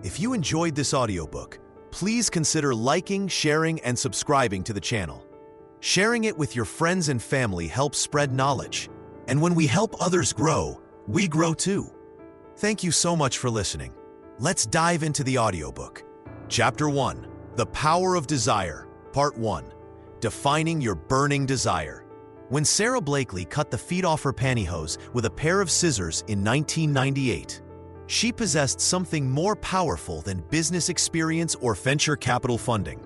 If you enjoyed this audiobook, please consider liking, sharing, and subscribing to the channel. Sharing it with your friends and family helps spread knowledge. And when we help others grow, we grow too. Thank you so much for listening. Let's dive into the audiobook. Chapter 1, The Power of Desire, Part 1, Defining Your Burning Desire. When Sarah Blakely cut the feet off her pantyhose with a pair of scissors in 1998, she possessed something more powerful than business experience or venture capital funding.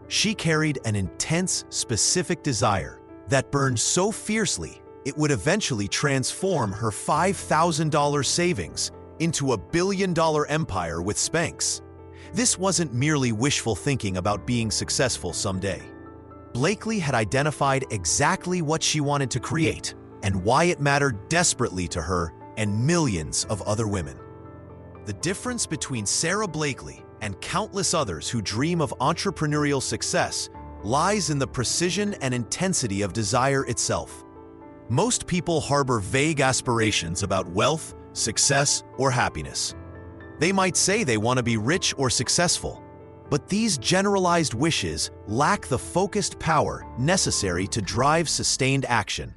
She carried an intense, specific desire that burned so fiercely it would eventually transform her $5,000 savings into a billion-dollar empire with Spanx. This wasn't merely wishful thinking about being successful someday. Blakely had identified exactly what she wanted to create and why it mattered desperately to her and millions of other women. The difference between Sarah Blakely and countless others who dream of entrepreneurial success lies in the precision and intensity of desire itself. Most people harbor vague aspirations about wealth, success, or happiness. They might say they want to be rich or successful, but these generalized wishes lack the focused power necessary to drive sustained action.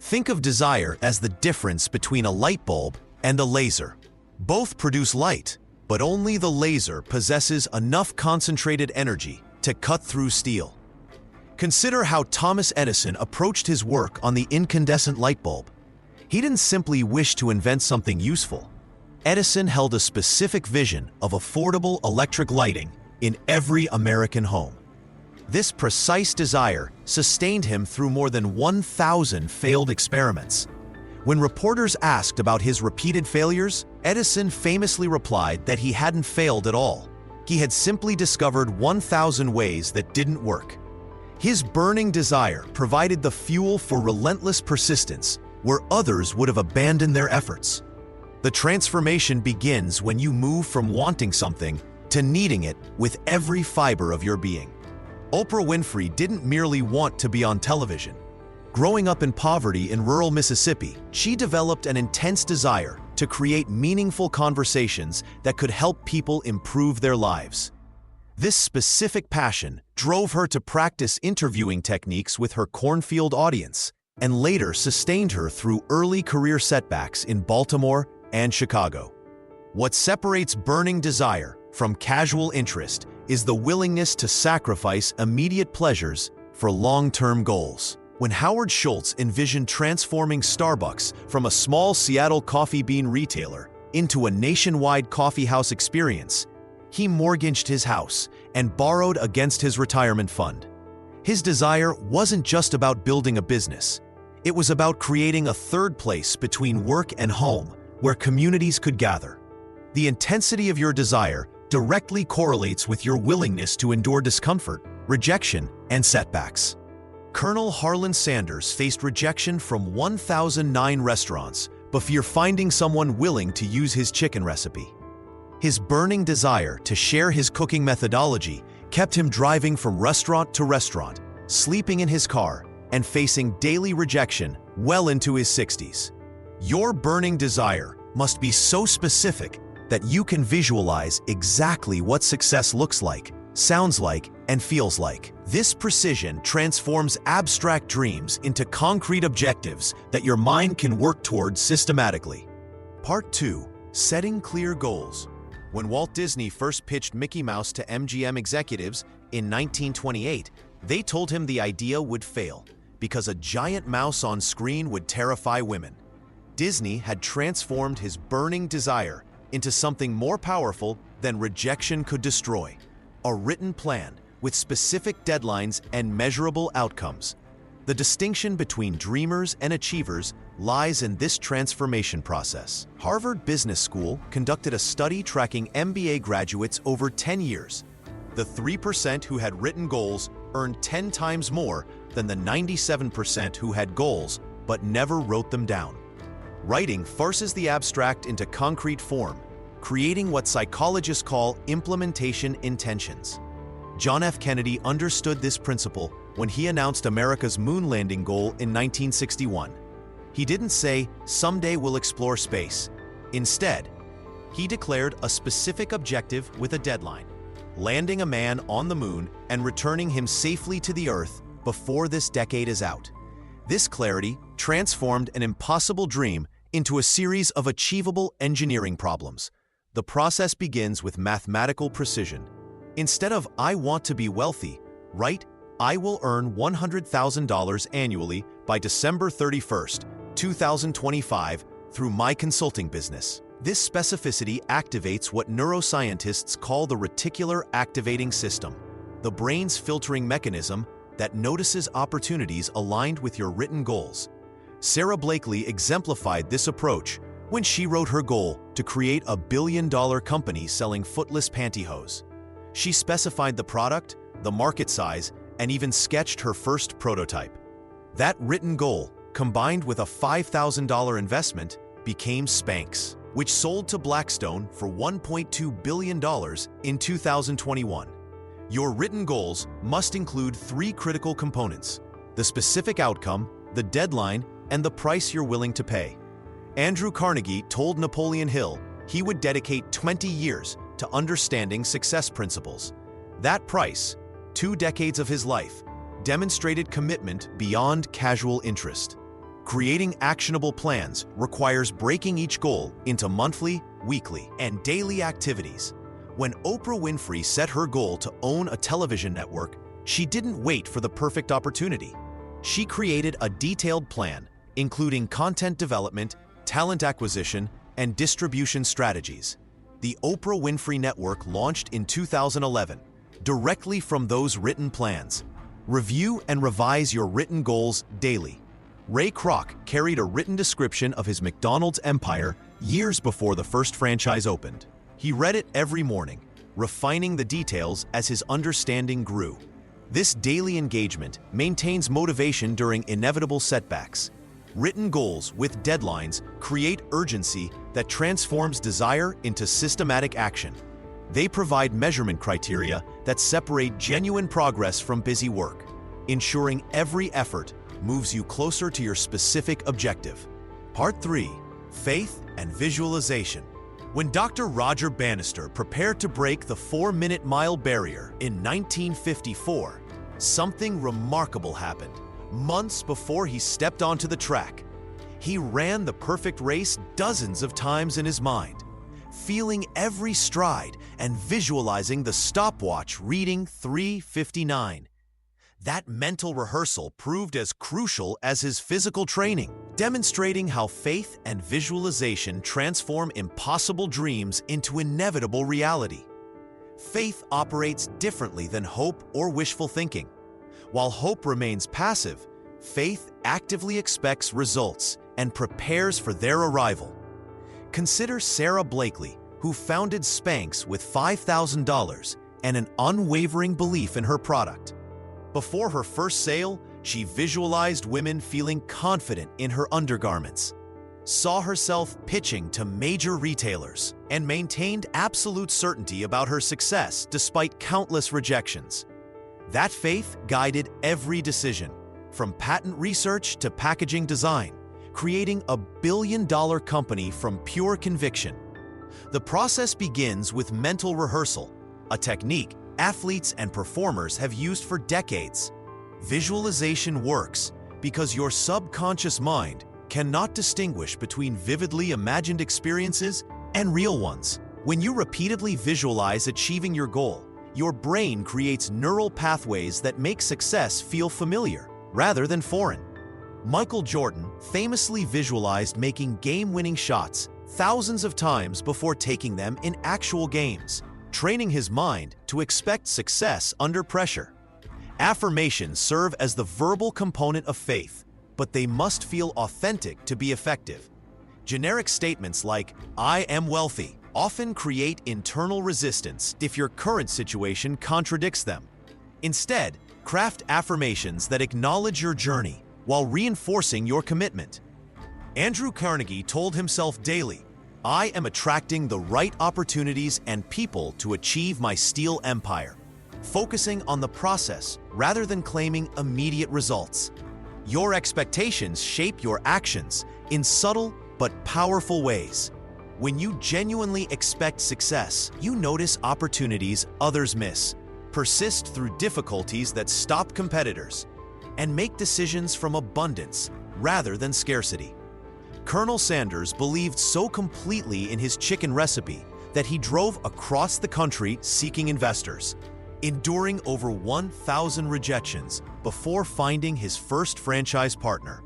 Think of desire as the difference between a light bulb and a laser. Both produce light, but only the laser possesses enough concentrated energy to cut through steel. Consider how Thomas Edison approached his work on the incandescent light bulb. He didn't simply wish to invent something useful. Edison held a specific vision of affordable electric lighting in every American home. This precise desire sustained him through more than 1,000 failed experiments. When reporters asked about his repeated failures, Edison famously replied that he hadn't failed at all. He had simply discovered 1,000 ways that didn't work. His burning desire provided the fuel for relentless persistence where others would have abandoned their efforts. The transformation begins when you move from wanting something to needing it with every fiber of your being. Oprah Winfrey didn't merely want to be on television. Growing up in poverty in rural Mississippi, she developed an intense desire to create meaningful conversations that could help people improve their lives. This specific passion drove her to practice interviewing techniques with her cornfield audience and later sustained her through early career setbacks in Baltimore and Chicago. What separates burning desire from casual interest is the willingness to sacrifice immediate pleasures for long-term goals. When Howard Schultz envisioned transforming Starbucks from a small Seattle coffee bean retailer into a nationwide coffeehouse experience, he mortgaged his house and borrowed against his retirement fund. His desire wasn't just about building a business. It was about creating a third place between work and home where communities could gather. The intensity of your desire directly correlates with your willingness to endure discomfort, rejection, and setbacks. Colonel Harlan Sanders faced rejection from 1,009 restaurants before finding someone willing to use his chicken recipe. His burning desire to share his cooking methodology kept him driving from restaurant to restaurant, sleeping in his car, and facing daily rejection well into his 60s. Your burning desire must be so specific that you can visualize exactly what success looks like, sounds like, and feels like. This precision transforms abstract dreams into concrete objectives that your mind can work towards systematically. Part 2. Setting Clear Goals. When Walt Disney first pitched Mickey Mouse to MGM executives in 1928, they told him the idea would fail because a giant mouse on screen would terrify women. Disney had transformed his burning desire into something more powerful than rejection could destroy. A written plan with specific deadlines and measurable outcomes. The distinction between dreamers and achievers lies in this transformation process. Harvard Business School conducted a study tracking MBA graduates over 10 years. The 3% who had written goals earned 10 times more than the 97% who had goals but never wrote them down. Writing forces the abstract into concrete form, creating what psychologists call implementation intentions. John F. Kennedy understood this principle when he announced America's moon landing goal in 1961. He didn't say, "Someday we'll explore space." Instead, He declared a specific objective with a deadline: landing a man on the moon and returning him safely to the Earth before this decade is out. This clarity transformed an impossible dream into a series of achievable engineering problems. The process begins with mathematical precision. Instead of "I want to be wealthy," write "I will earn $100,000 annually by December 31st, 2025 through my consulting business." This specificity activates what neuroscientists call the reticular activating system, the brain's filtering mechanism that notices opportunities aligned with your written goals. Sarah Blakely exemplified this approach when she wrote her goal to create a billion-dollar company selling footless pantyhose. She specified the product, the market size, and even sketched her first prototype. That written goal, combined with a $5,000 investment, became Spanx, which sold to Blackstone for $1.2 billion in 2021. Your written goals must include three critical components: the specific outcome, the deadline, and the price you're willing to pay. Andrew Carnegie told Napoleon Hill he would dedicate 20 years to understanding success principles. That price, 2 decades of his life, demonstrated commitment beyond casual interest. Creating actionable plans requires breaking each goal into monthly, weekly, and daily activities. When Oprah Winfrey set her goal to own a television network, she didn't wait for the perfect opportunity. She created a detailed plan, including content development, talent acquisition, and distribution strategies. The Oprah Winfrey Network launched in 2011, directly from those written plans. Review and revise your written goals daily. Ray Kroc carried a written description of his McDonald's empire years before the first franchise opened. He read it every morning, refining the details as his understanding grew. This daily engagement maintains motivation during inevitable setbacks. Written goals with deadlines create urgency that transforms desire into systematic action. They provide measurement criteria that separate genuine progress from busy work, ensuring every effort moves you closer to your specific objective. Part 3. Faith and Visualization. When Dr. Roger Bannister prepared to break the 4-minute mile barrier in 1954, something remarkable happened. Months before he stepped onto the track, he ran the perfect race dozens of times in his mind, feeling every stride and visualizing the stopwatch reading 3:59. That mental rehearsal proved as crucial as his physical training, demonstrating how faith and visualization transform impossible dreams into inevitable reality. Faith operates differently than hope or wishful thinking. While hope remains passive, faith actively expects results and prepares for their arrival. Consider Sarah Blakely, who founded Spanx with $5,000 and an unwavering belief in her product. Before her first sale, she visualized women feeling confident in her undergarments, saw herself pitching to major retailers, and maintained absolute certainty about her success despite countless rejections. That faith guided every decision, from patent research to packaging design, creating a billion-dollar company from pure conviction. The process begins with mental rehearsal, a technique athletes and performers have used for decades. Visualization works because your subconscious mind cannot distinguish between vividly imagined experiences and real ones. When you repeatedly visualize achieving your goal, your brain creates neural pathways that make success feel familiar rather than foreign. Michael Jordan famously visualized making game-winning shots thousands of times before taking them in actual games, training his mind to expect success under pressure. Affirmations serve as the verbal component of faith, but they must feel authentic to be effective. Generic statements like, "I am wealthy," often create internal resistance if your current situation contradicts them. Instead, craft affirmations that acknowledge your journey while reinforcing your commitment. Andrew Carnegie told himself daily, "I am attracting the right opportunities and people to achieve my steel empire," focusing on the process rather than claiming immediate results. Your expectations shape your actions in subtle but powerful ways. When you genuinely expect success, you notice opportunities others miss, persist through difficulties that stop competitors, and make decisions from abundance rather than scarcity. Colonel Sanders believed so completely in his chicken recipe that he drove across the country seeking investors, enduring over 1,000 rejections before finding his first franchise partner.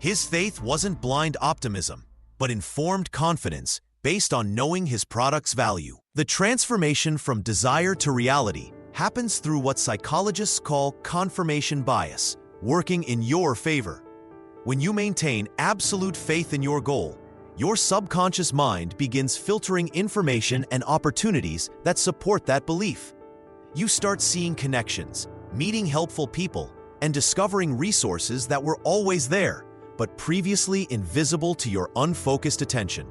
His faith wasn't blind optimism, but informed confidence based on knowing his product's value. The transformation from desire to reality happens through what psychologists call confirmation bias, working in your favor. When you maintain absolute faith in your goal, your subconscious mind begins filtering information and opportunities that support that belief. You start seeing connections, meeting helpful people, and discovering resources that were always there, but previously invisible to your unfocused attention.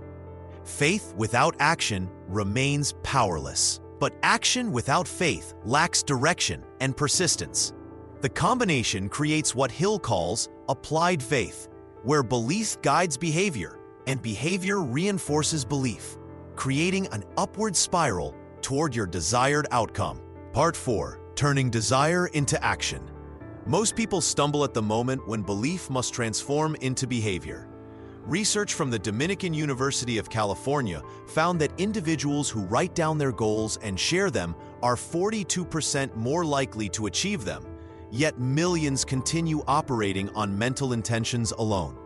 Faith without action remains powerless, but action without faith lacks direction and persistence. The combination creates what Hill calls applied faith, where belief guides behavior and behavior reinforces belief, creating an upward spiral toward your desired outcome. Part 4. Turning desire into action. Most people stumble at the moment when belief must transform into behavior. Research from the Dominican University of California found that individuals who write down their goals and share them are 42% more likely to achieve them, yet millions continue operating on mental intentions alone.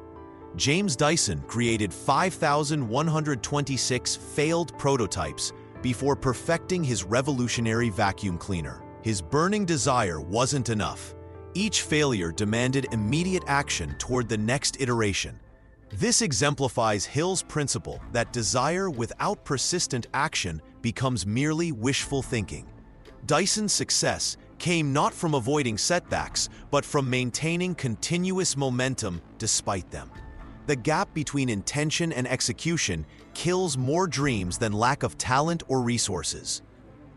James Dyson created 5,126 failed prototypes before perfecting his revolutionary vacuum cleaner. His burning desire wasn't enough. Each failure demanded immediate action toward the next iteration. This exemplifies Hill's principle that desire without persistent action becomes merely wishful thinking. Dyson's success came not from avoiding setbacks, but from maintaining continuous momentum despite them. The gap between intention and execution kills more dreams than lack of talent or resources.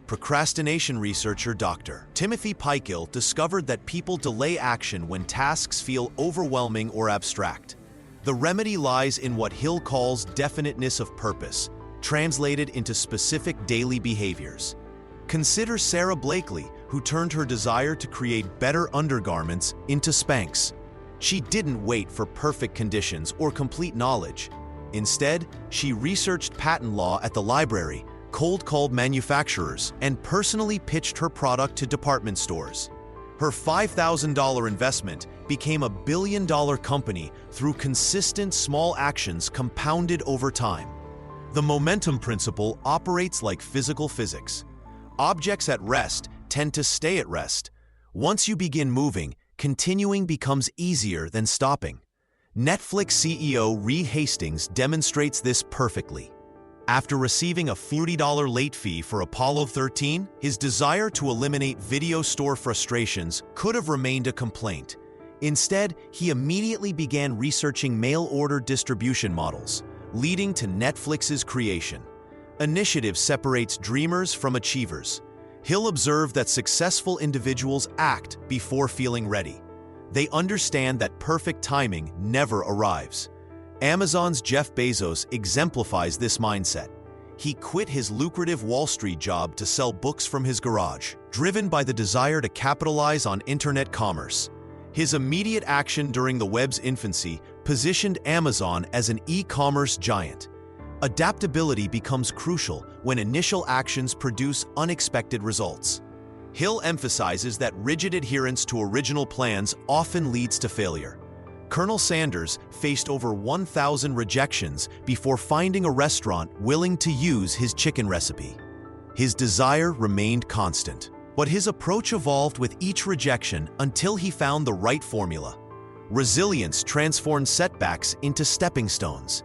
Procrastination researcher Dr. Timothy Pykill discovered that people delay action when tasks feel overwhelming or abstract. The remedy lies in what Hill calls definiteness of purpose, translated into specific daily behaviors. Consider Sarah Blakely, who turned her desire to create better undergarments into Spanx. She didn't wait for perfect conditions or complete knowledge. Instead, she researched patent law at the library, cold-called manufacturers, and personally pitched her product to department stores. Her $5,000 investment became a billion-dollar company through consistent small actions compounded over time. The momentum principle operates like physical physics. Objects at rest tend to stay at rest. Once you begin moving, continuing becomes easier than stopping. Netflix CEO Reed Hastings demonstrates this perfectly. After receiving a $40 late fee for Apollo 13, his desire to eliminate video store frustrations could have remained a complaint. Instead, he immediately began researching mail-order distribution models, leading to Netflix's creation. Initiative separates dreamers from achievers. Hill observed that successful individuals act before feeling ready. They understand that perfect timing never arrives. Amazon's Jeff Bezos exemplifies this mindset. He quit his lucrative Wall Street job to sell books from his garage, driven by the desire to capitalize on internet commerce. His immediate action during the web's infancy positioned Amazon as an e-commerce giant. Adaptability becomes crucial when initial actions produce unexpected results. Hill emphasizes that rigid adherence to original plans often leads to failure. Colonel Sanders faced over 1,000 rejections before finding a restaurant willing to use his chicken recipe. His desire remained constant, but his approach evolved with each rejection until he found the right formula. Resilience transformed setbacks into stepping stones.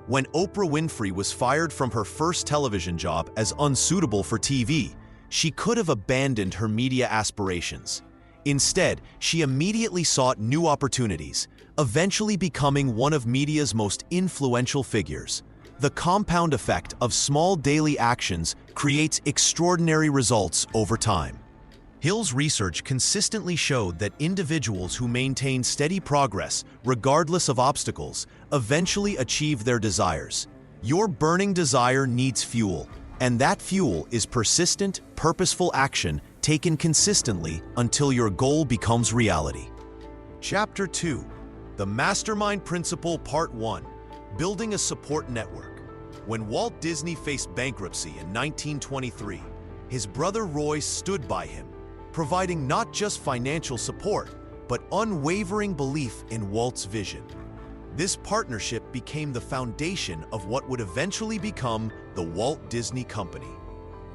When Oprah Winfrey was fired from her first television job as unsuitable for TV, she could have abandoned her media aspirations. Instead, she immediately sought new opportunities, eventually becoming one of media's most influential figures. The compound effect of small daily actions creates extraordinary results over time. Hill's research consistently showed that individuals who maintain steady progress, regardless of obstacles, eventually achieve their desires. Your burning desire needs fuel, and that fuel is persistent, purposeful action taken consistently until your goal becomes reality. Chapter 2: The Mastermind Principle Part 1: Building a Support Network. When Walt Disney faced bankruptcy in 1923, his brother Roy stood by him, providing not just financial support, but unwavering belief in Walt's vision. This partnership became the foundation of what would eventually become the Walt Disney Company.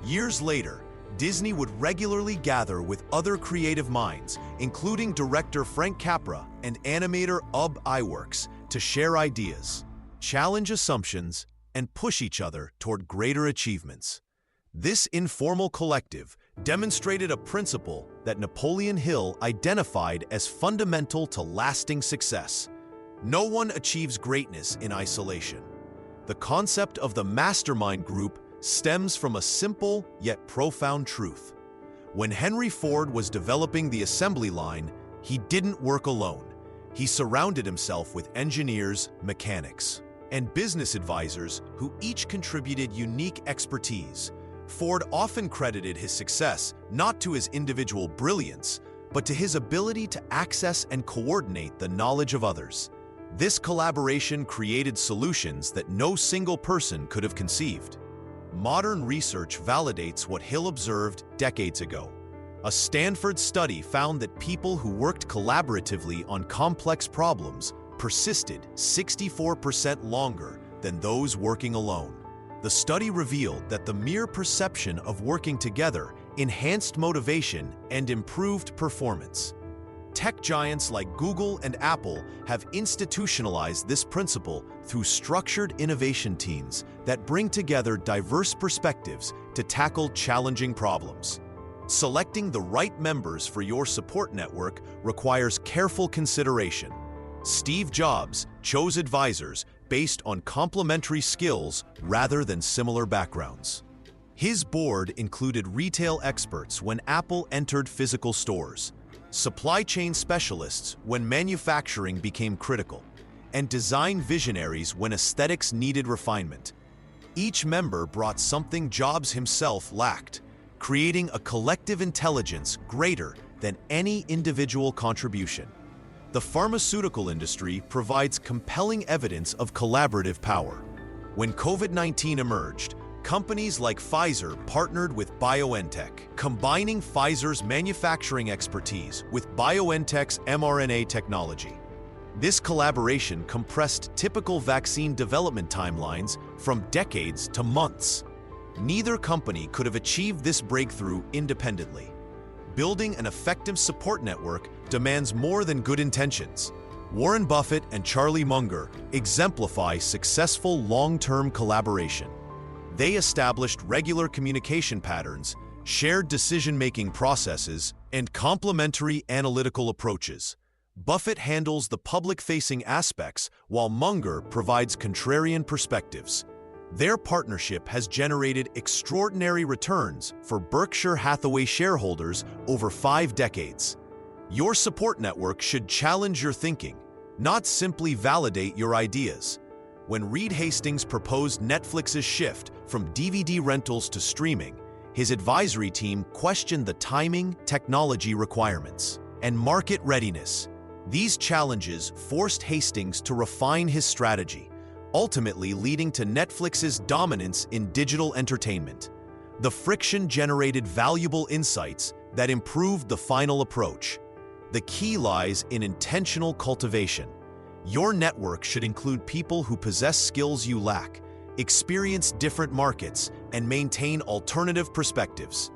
Years later, Disney would regularly gather with other creative minds, including director Frank Capra and animator Ub Iwerks, to share ideas, challenge assumptions, and push each other toward greater achievements. This informal collective demonstrated a principle that Napoleon Hill identified as fundamental to lasting success: no one achieves greatness in isolation. The concept of the mastermind group stems from a simple yet profound truth. When Henry Ford was developing the assembly line, he didn't work alone. He surrounded himself with engineers, mechanics, and business advisors who each contributed unique expertise. Ford often credited his success not to his individual brilliance, but to his ability to access and coordinate the knowledge of others. This collaboration created solutions that no single person could have conceived. Modern research validates what Hill observed decades ago. A Stanford study found that people who worked collaboratively on complex problems persisted 64% longer than those working alone. The study revealed that the mere perception of working together enhanced motivation and improved performance. Tech giants like Google and Apple have institutionalized this principle through structured innovation teams that bring together diverse perspectives to tackle challenging problems. Selecting the right members for your support network requires careful consideration. Steve Jobs chose advisors based on complementary skills rather than similar backgrounds. His board included retail experts when Apple entered physical stores, supply chain specialists when manufacturing became critical, and design visionaries when aesthetics needed refinement. Each member brought something Jobs himself lacked, creating a collective intelligence greater than any individual contribution. The pharmaceutical industry provides compelling evidence of collaborative power. When COVID-19 emerged, companies like Pfizer partnered with BioNTech, combining Pfizer's manufacturing expertise with BioNTech's mRNA technology. This collaboration compressed typical vaccine development timelines from decades to months. Neither company could have achieved this breakthrough independently. Building an effective support network demands more than good intentions. Warren Buffett and Charlie Munger exemplify successful long-term collaboration. They established regular communication patterns, shared decision-making processes, and complementary analytical approaches. Buffett handles the public-facing aspects, while Munger provides contrarian perspectives. Their partnership has generated extraordinary returns for Berkshire Hathaway shareholders over 5 decades. Your support network should challenge your thinking, not simply validate your ideas. When Reed Hastings proposed Netflix's shift from DVD rentals to streaming, his advisory team questioned the timing, technology requirements, and market readiness. These challenges forced Hastings to refine his strategy, ultimately leading to Netflix's dominance in digital entertainment. The friction generated valuable insights that improved the final approach. The key lies in intentional cultivation. Your network should include people who possess skills you lack, experience different markets, and maintain alternative perspectives.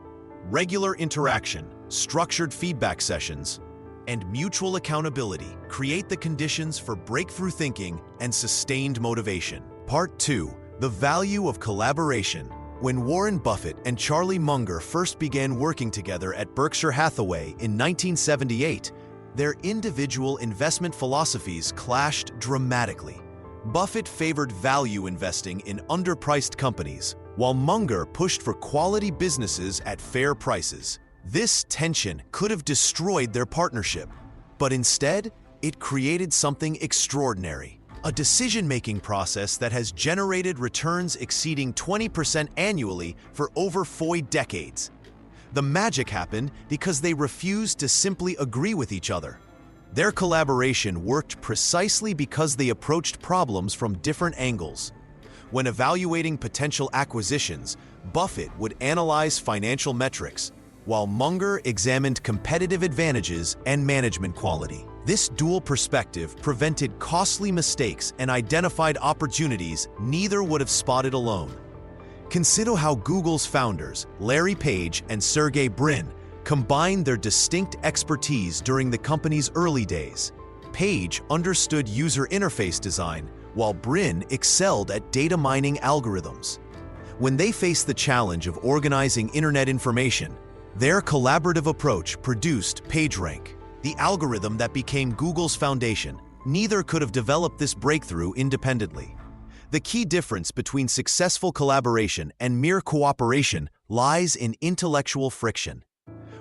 Regular interaction, structured feedback sessions, and mutual accountability create the conditions for breakthrough thinking and sustained motivation. Part 2: The Value of Collaboration. When Warren Buffett and Charlie Munger first began working together at Berkshire Hathaway in 1978, their individual investment philosophies clashed dramatically. Buffett favored value investing in underpriced companies, while Munger pushed for quality businesses at fair prices. This tension could have destroyed their partnership, but instead, it created something extraordinary: a decision-making process that has generated returns exceeding 20% annually for over 4 decades. The magic happened because they refused to simply agree with each other. Their collaboration worked precisely because they approached problems from different angles. When evaluating potential acquisitions, Buffett would analyze financial metrics, while Munger examined competitive advantages and management quality. This dual perspective prevented costly mistakes and identified opportunities neither would have spotted alone. Consider how Google's founders, Larry Page and Sergey Brin, combined their distinct expertise during the company's early days. Page understood user interface design, while Brin excelled at data mining algorithms. When they faced the challenge of organizing internet information, their collaborative approach produced PageRank, the algorithm that became Google's foundation. Neither could have developed this breakthrough independently. The key difference between successful collaboration and mere cooperation lies in intellectual friction.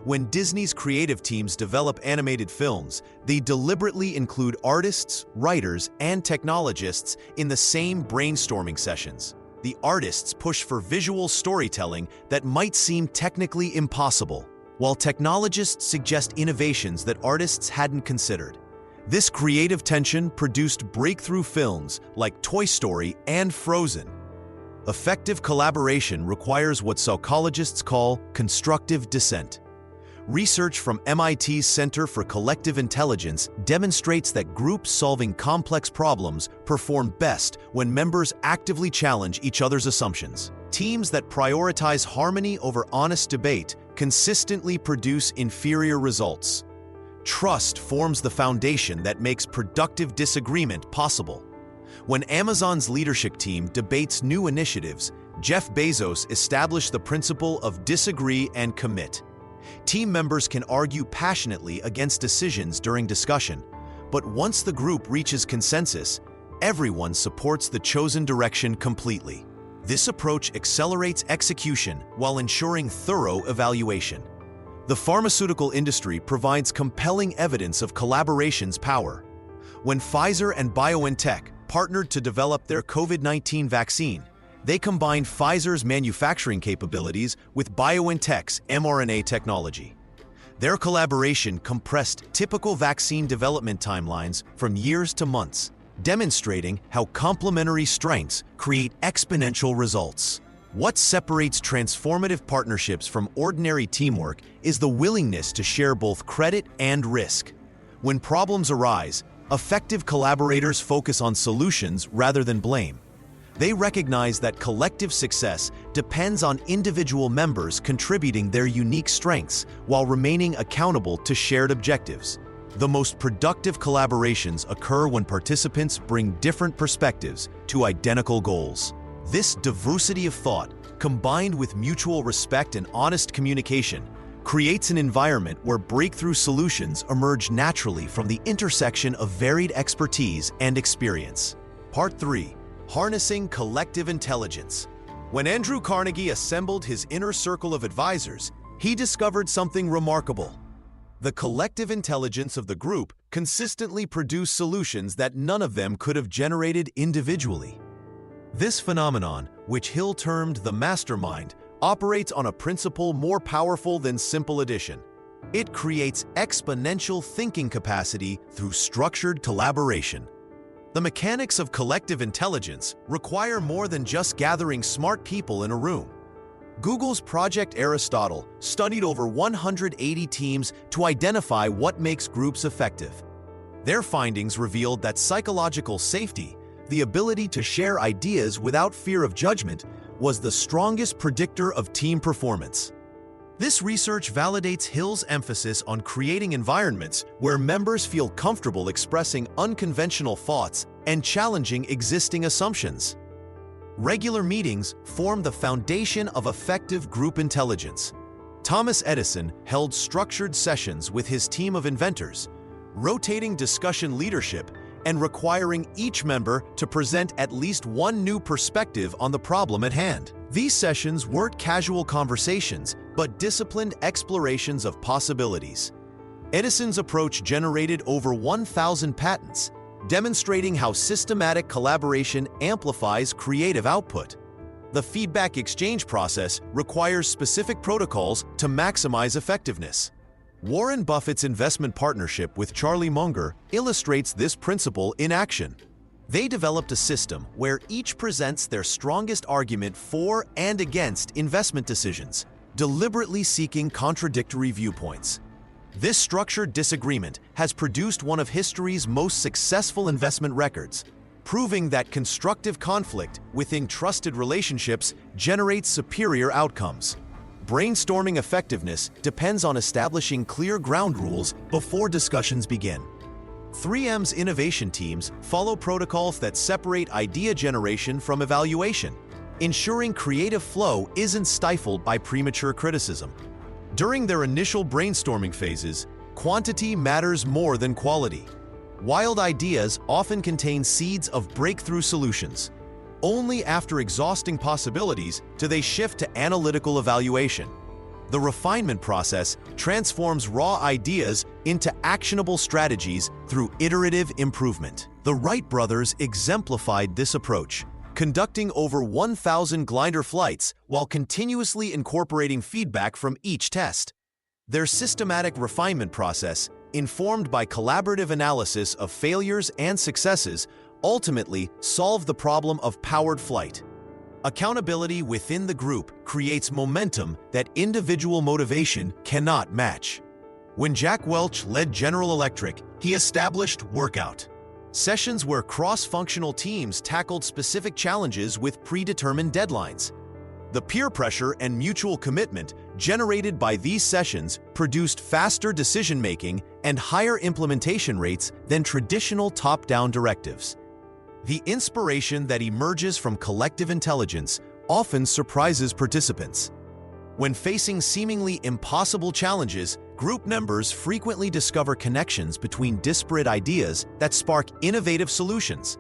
When Disney's creative teams develop animated films, they deliberately include artists, writers, and technologists in the same brainstorming sessions. The artists push for visual storytelling that might seem technically impossible, while technologists suggest innovations that artists hadn't considered. This creative tension produced breakthrough films like Toy Story and Frozen. Effective collaboration requires what psychologists call constructive dissent. Research from MIT's Center for Collective Intelligence demonstrates that groups solving complex problems perform best when members actively challenge each other's assumptions. Teams that prioritize harmony over honest debate consistently produce inferior results. Trust forms the foundation that makes productive disagreement possible. When Amazon's leadership team debates new initiatives, Jeff Bezos established the principle of disagree and commit. Team members can argue passionately against decisions during discussion, but once the group reaches consensus, everyone supports the chosen direction completely. This approach accelerates execution while ensuring thorough evaluation. The pharmaceutical industry provides compelling evidence of collaboration's power. When Pfizer and BioNTech partnered to develop their COVID-19 vaccine, they combined Pfizer's manufacturing capabilities with BioNTech's mRNA technology. Their collaboration compressed typical vaccine development timelines from years to months, demonstrating how complementary strengths create exponential results. What separates transformative partnerships from ordinary teamwork is the willingness to share both credit and risk. When problems arise, effective collaborators focus on solutions rather than blame. They recognize that collective success depends on individual members contributing their unique strengths while remaining accountable to shared objectives. The most productive collaborations occur when participants bring different perspectives to identical goals. This diversity of thought, combined with mutual respect and honest communication, creates an environment where breakthrough solutions emerge naturally from the intersection of varied expertise and experience. Part 3. Harnessing collective intelligence. When Andrew Carnegie assembled his inner circle of advisors, he discovered something remarkable. The collective intelligence of the group consistently produced solutions that none of them could have generated individually. This phenomenon, which Hill termed the Mastermind, operates on a principle more powerful than simple addition. It creates exponential thinking capacity through structured collaboration. The mechanics of collective intelligence require more than just gathering smart people in a room. Google's Project Aristotle studied over 180 teams to identify what makes groups effective. Their findings revealed that psychological safety, the ability to share ideas without fear of judgment, was the strongest predictor of team performance. This research validates Hill's emphasis on creating environments where members feel comfortable expressing unconventional thoughts and challenging existing assumptions. Regular meetings form the foundation of effective group intelligence. Thomas Edison held structured sessions with his team of inventors, rotating discussion leadership and requiring each member to present at least one new perspective on the problem at hand. These sessions weren't casual conversations, but disciplined explorations of possibilities. Edison's approach generated over 1,000 patents, demonstrating how systematic collaboration amplifies creative output. The feedback exchange process requires specific protocols to maximize effectiveness. Warren Buffett's investment partnership with Charlie Munger illustrates this principle in action. They developed a system where each presents their strongest argument for and against investment decisions, deliberately seeking contradictory viewpoints. This structured disagreement has produced one of history's most successful investment records, proving that constructive conflict within trusted relationships generates superior outcomes. Brainstorming effectiveness depends on establishing clear ground rules before discussions begin. 3M's innovation teams follow protocols that separate idea generation from evaluation, ensuring creative flow isn't stifled by premature criticism. During their initial brainstorming phases, quantity matters more than quality. Wild ideas often contain seeds of breakthrough solutions. Only after exhausting possibilities do they shift to analytical evaluation. The refinement process transforms raw ideas into actionable strategies through iterative improvement. The Wright brothers exemplified this approach, conducting over 1,000 glider flights while continuously incorporating feedback from each test. Their systematic refinement process, informed by collaborative analysis of failures and successes, ultimately solved the problem of powered flight. Accountability within the group creates momentum that individual motivation cannot match. When Jack Welch led General Electric, he established workout sessions where cross-functional teams tackled specific challenges with predetermined deadlines. The peer pressure and mutual commitment generated by these sessions produced faster decision-making and higher implementation rates than traditional top-down directives. The inspiration that emerges from collective intelligence often surprises participants. When facing seemingly impossible challenges, group members frequently discover connections between disparate ideas that spark innovative solutions.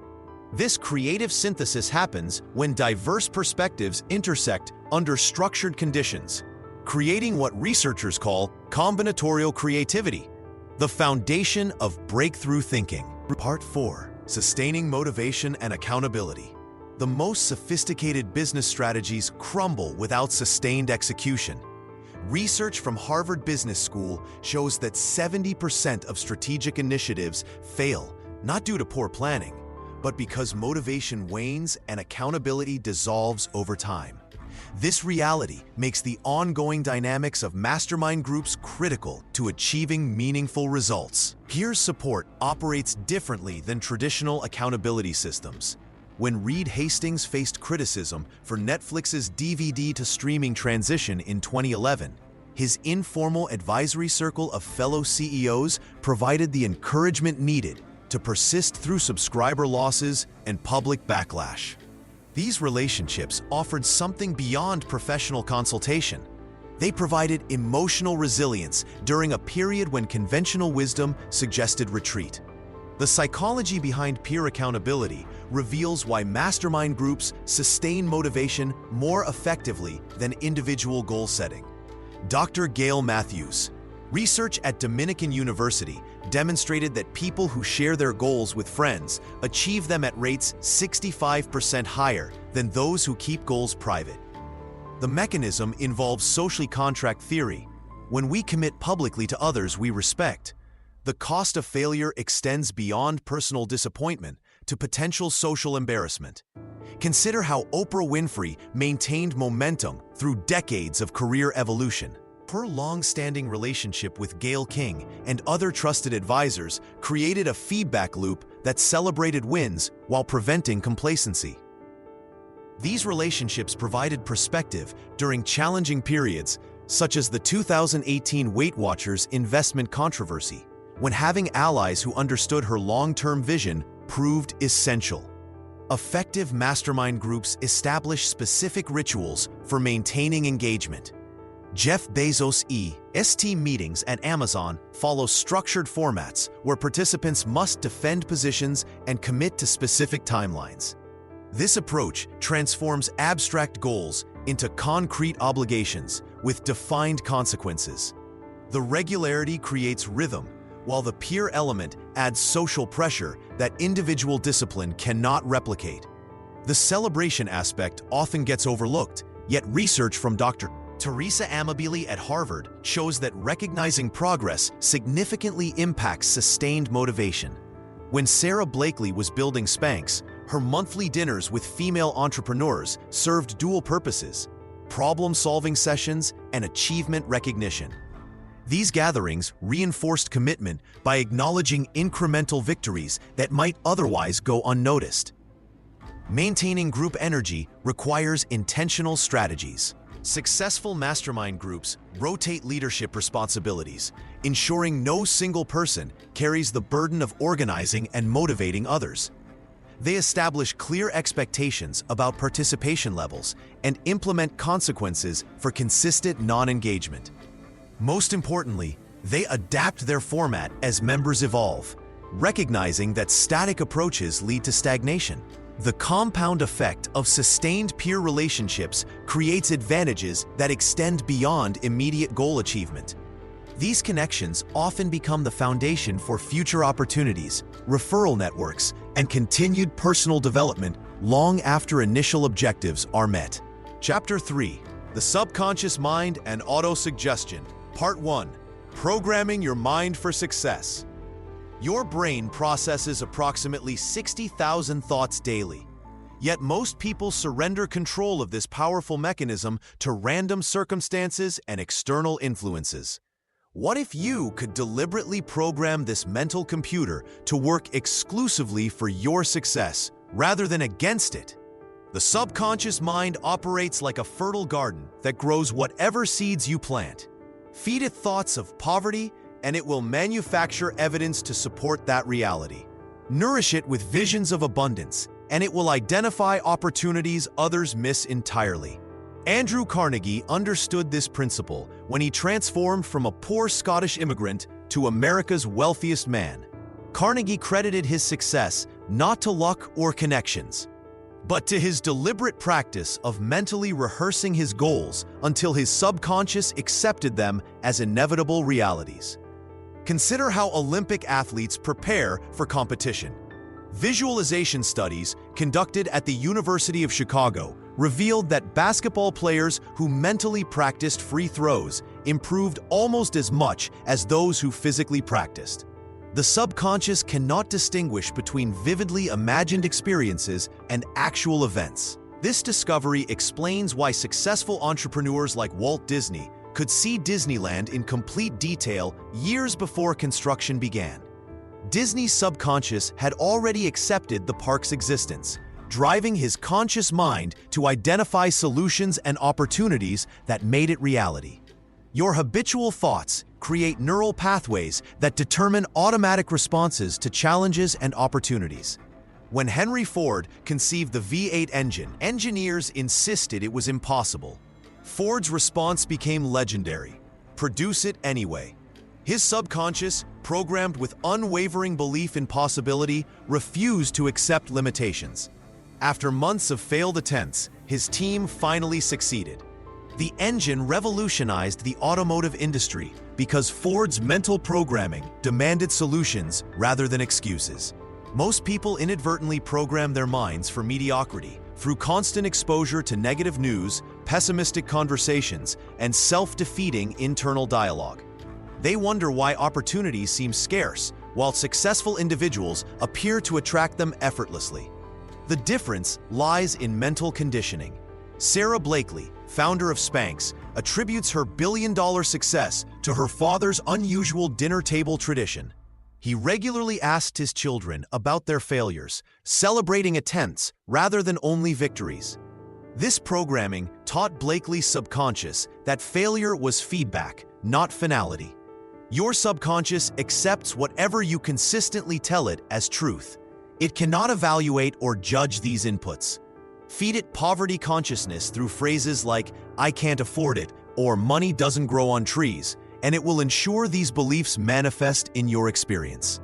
This creative synthesis happens when diverse perspectives intersect under structured conditions, creating what researchers call combinatorial creativity, the foundation of breakthrough thinking. Part 4. Sustaining motivation and accountability. The most sophisticated business strategies crumble without sustained execution. Research from Harvard Business School shows that 70% of strategic initiatives fail, not due to poor planning, but because motivation wanes and accountability dissolves over time. This reality makes the ongoing dynamics of mastermind groups critical to achieving meaningful results. Peer support operates differently than traditional accountability systems. When Reed Hastings faced criticism for Netflix's DVD-to-streaming transition in 2011, his informal advisory circle of fellow CEOs provided the encouragement needed to persist through subscriber losses and public backlash. These relationships offered something beyond professional consultation. They provided emotional resilience during a period when conventional wisdom suggested retreat. The psychology behind peer accountability reveals why mastermind groups sustain motivation more effectively than individual goal setting. Dr. Gail Matthews. Research at Dominican University demonstrated that people who share their goals with friends achieve them at rates 65% higher than those who keep goals private. The mechanism involves social contract theory. When we commit publicly to others we respect, the cost of failure extends beyond personal disappointment to potential social embarrassment. Consider how Oprah Winfrey maintained momentum through decades of career evolution. Her long-standing relationship with Gayle King and other trusted advisors created a feedback loop that celebrated wins while preventing complacency. These relationships provided perspective during challenging periods, such as the 2018 Weight Watchers investment controversy, when having allies who understood her long-term vision proved essential. Effective mastermind groups establish specific rituals for maintaining engagement. Jeff Bezos' EST meetings at Amazon follow structured formats where participants must defend positions and commit to specific timelines. This approach transforms abstract goals into concrete obligations with defined consequences. The regularity creates rhythm, while the peer element adds social pressure that individual discipline cannot replicate. The celebration aspect often gets overlooked, yet research from Dr. Teresa Amabile at Harvard shows that recognizing progress significantly impacts sustained motivation. When Sarah Blakely was building Spanx, her monthly dinners with female entrepreneurs served dual purposes: problem-solving sessions and achievement recognition. These gatherings reinforced commitment by acknowledging incremental victories that might otherwise go unnoticed. Maintaining group energy requires intentional strategies. Successful mastermind groups rotate leadership responsibilities, ensuring no single person carries the burden of organizing and motivating others. They establish clear expectations about participation levels and implement consequences for consistent non-engagement. Most importantly, they adapt their format as members evolve, recognizing that static approaches lead to stagnation. The compound effect of sustained peer relationships creates advantages that extend beyond immediate goal achievement. These connections often become the foundation for future opportunities, referral networks, and continued personal development long after initial objectives are met. Chapter 3: The Subconscious Mind and Autosuggestion. Part 1: Programming Your Mind for Success. Your brain processes approximately 60,000 thoughts daily. Yet most people surrender control of this powerful mechanism to random circumstances and external influences. What if you could deliberately program this mental computer to work exclusively for your success rather than against it? The subconscious mind operates like a fertile garden that grows whatever seeds you plant. Feed it thoughts of poverty, and it will manufacture evidence to support that reality. Nourish it with visions of abundance, and it will identify opportunities others miss entirely. Andrew Carnegie understood this principle when he transformed from a poor Scottish immigrant to America's wealthiest man. Carnegie credited his success not to luck or connections, but to his deliberate practice of mentally rehearsing his goals until his subconscious accepted them as inevitable realities. Consider how Olympic athletes prepare for competition. Visualization studies conducted at the University of Chicago revealed that basketball players who mentally practiced free throws improved almost as much as those who physically practiced. The subconscious cannot distinguish between vividly imagined experiences and actual events. This discovery explains why successful entrepreneurs like Walt Disney could see Disneyland in complete detail years before construction began. Disney's subconscious had already accepted the park's existence, driving his conscious mind to identify solutions and opportunities that made it reality. Your habitual thoughts create neural pathways that determine automatic responses to challenges and opportunities. When Henry Ford conceived the V8 engine, engineers insisted it was impossible. Ford's response became legendary: produce it anyway. His subconscious, programmed with unwavering belief in possibility, refused to accept limitations. After months of failed attempts, his team finally succeeded. The engine revolutionized the automotive industry because Ford's mental programming demanded solutions rather than excuses. Most people inadvertently program their minds for mediocrity through constant exposure to negative news, pessimistic conversations, and self-defeating internal dialogue. They wonder why opportunities seem scarce, while successful individuals appear to attract them effortlessly. The difference lies in mental conditioning. Sarah Blakely, founder of Spanx, attributes her billion-dollar success to her father's unusual dinner table tradition. He regularly asked his children about their failures, celebrating attempts rather than only victories. This programming taught Blakely's subconscious that failure was feedback, not finality. Your subconscious accepts whatever you consistently tell it as truth. It cannot evaluate or judge these inputs. Feed it poverty consciousness through phrases like, "I can't afford it," or "money doesn't grow on trees," and it will ensure these beliefs manifest in your experience.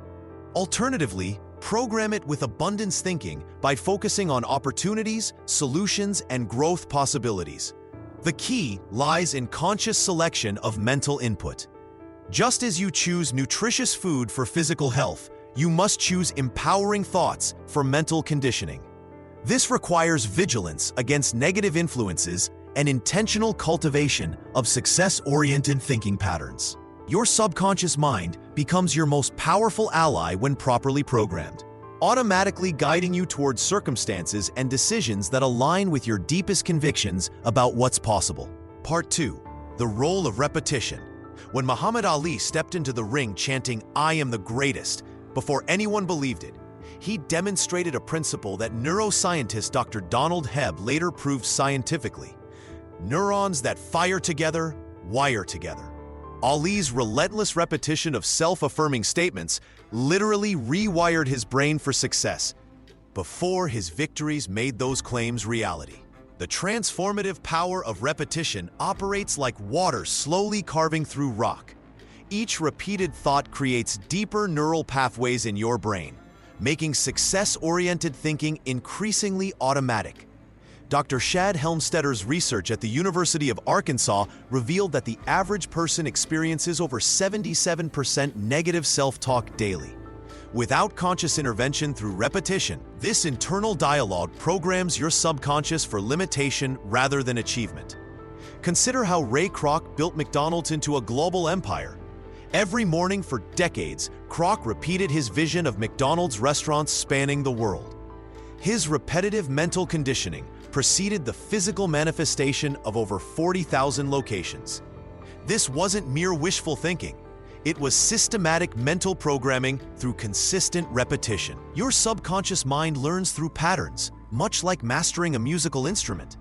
Alternatively, program it with abundance thinking by focusing on opportunities, solutions, and growth possibilities. The key lies in conscious selection of mental input. Just as you choose nutritious food for physical health, You must choose empowering thoughts for mental conditioning. This requires vigilance against negative influences and intentional cultivation of success-oriented thinking patterns. Your subconscious mind becomes your most powerful ally when properly programmed, automatically guiding you towards circumstances and decisions that align with your deepest convictions about what's possible. Part 2. The role of repetition. When Muhammad Ali stepped into the ring chanting, "I am the greatest," before anyone believed it, he demonstrated a principle that neuroscientist Dr. Donald Hebb later proved scientifically. Neurons that fire together, wire together. Ali's relentless repetition of self-affirming statements literally rewired his brain for success before his victories made those claims reality. The transformative power of repetition operates like water slowly carving through rock. Each repeated thought creates deeper neural pathways in your brain, making success-oriented thinking increasingly automatic. Dr. Shad Helmstedter's research at the University of Arkansas revealed that the average person experiences over 77% negative self-talk daily. Without conscious intervention through repetition, this internal dialogue programs your subconscious for limitation rather than achievement. Consider how Ray Kroc built McDonald's into a global empire. Every morning for decades, Kroc repeated his vision of McDonald's restaurants spanning the world. His repetitive mental conditioning preceded the physical manifestation of over 40,000 locations. This wasn't mere wishful thinking. It was systematic mental programming through consistent repetition. Your subconscious mind learns through patterns, much like mastering a musical instrument.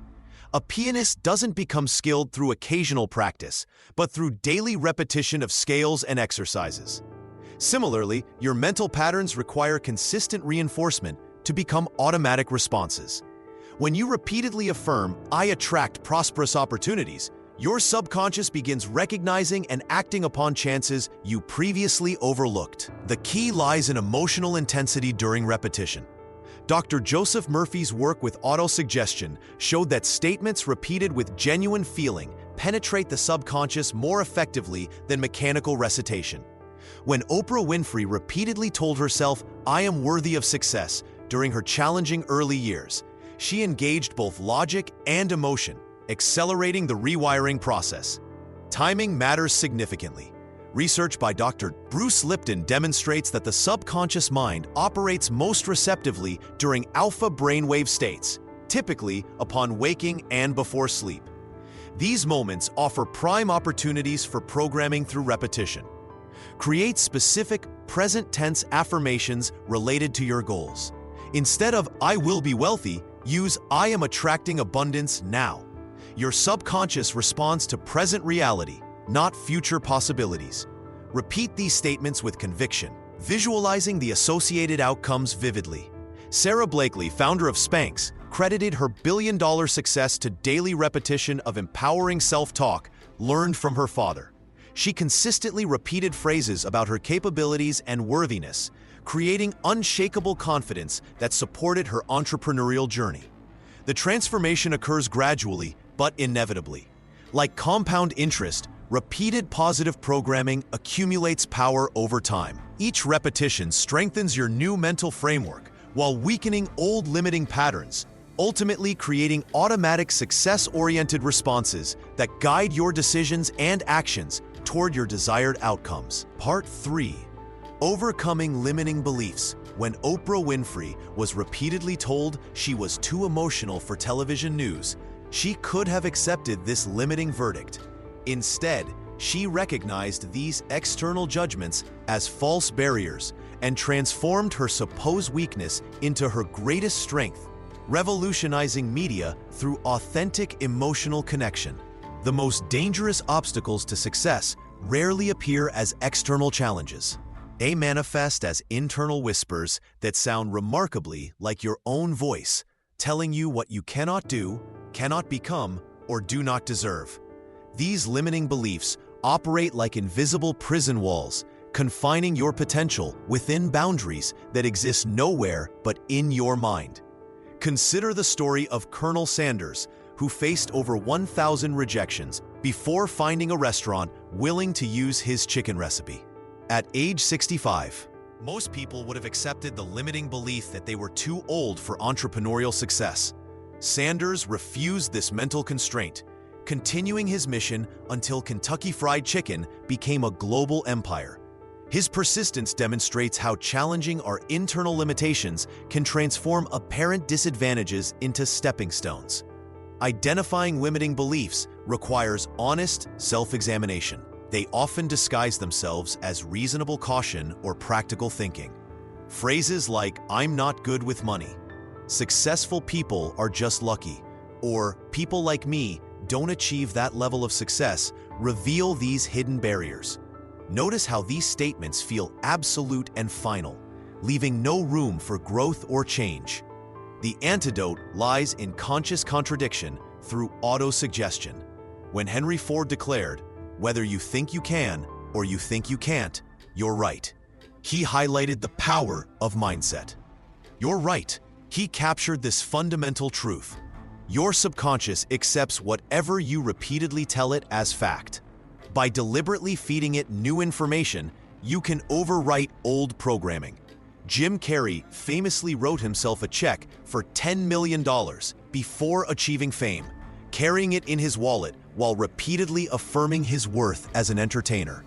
A pianist doesn't become skilled through occasional practice, but through daily repetition of scales and exercises. Similarly, your mental patterns require consistent reinforcement to become automatic responses. When you repeatedly affirm, "I attract prosperous opportunities," your subconscious begins recognizing and acting upon chances you previously overlooked. The key lies in emotional intensity during repetition. Dr. Joseph Murphy's work with autosuggestion showed that statements repeated with genuine feeling penetrate the subconscious more effectively than mechanical recitation. When Oprah Winfrey repeatedly told herself, "I am worthy of success," during her challenging early years, she engaged both logic and emotion, accelerating the rewiring process. Timing matters significantly. Research by Dr. Bruce Lipton demonstrates that the subconscious mind operates most receptively during alpha brainwave states, typically upon waking and before sleep. These moments offer prime opportunities for programming through repetition. Create specific, present-tense affirmations related to your goals. Instead of "I will be wealthy," use "I am attracting abundance now." Your subconscious responds to present reality, not future possibilities. Repeat these statements with conviction, visualizing the associated outcomes vividly. Sarah Blakely, founder of Spanx, credited her billion-dollar success to daily repetition of empowering self-talk learned from her father. She consistently repeated phrases about her capabilities and worthiness, creating unshakable confidence that supported her entrepreneurial journey. The transformation occurs gradually, but inevitably. Like compound interest, repeated positive programming accumulates power over time. Each repetition strengthens your new mental framework while weakening old limiting patterns, ultimately creating automatic success-oriented responses that guide your decisions and actions toward your desired outcomes. Part 3. Overcoming limiting beliefs. When Oprah Winfrey was repeatedly told she was too emotional for television news, she could have accepted this limiting verdict. Instead, she recognized these external judgments as false barriers and transformed her supposed weakness into her greatest strength, revolutionizing media through authentic emotional connection. The most dangerous obstacles to success rarely appear as external challenges. They manifest as internal whispers that sound remarkably like your own voice, telling you what you cannot do, cannot become, or do not deserve. These limiting beliefs operate like invisible prison walls, confining your potential within boundaries that exist nowhere but in your mind. Consider the story of Colonel Sanders, who faced over 1,000 rejections before finding a restaurant willing to use his chicken recipe. At age 65, Most people would have accepted the limiting belief that they were too old for entrepreneurial success. Sanders refused this mental constraint, continuing his mission until Kentucky Fried Chicken became a global empire. His persistence demonstrates how challenging our internal limitations can transform apparent disadvantages into stepping stones. Identifying limiting beliefs requires honest self-examination. They often disguise themselves as reasonable caution or practical thinking. Phrases like, "I'm not good with money," "successful people are just lucky," or "people like me don't achieve that level of success," reveal these hidden barriers. Notice how these statements feel absolute and final, leaving no room for growth or change. The antidote lies in conscious contradiction through autosuggestion. When Henry Ford declared, "Whether you think you can or you think you can't, you're right," he highlighted the power of mindset. You're right. He captured this fundamental truth. Your subconscious accepts whatever you repeatedly tell it as fact. By deliberately feeding it new information, you can overwrite old programming. Jim Carrey famously wrote himself a check for $10 million before achieving fame, carrying it in his wallet while repeatedly affirming his worth as an entertainer.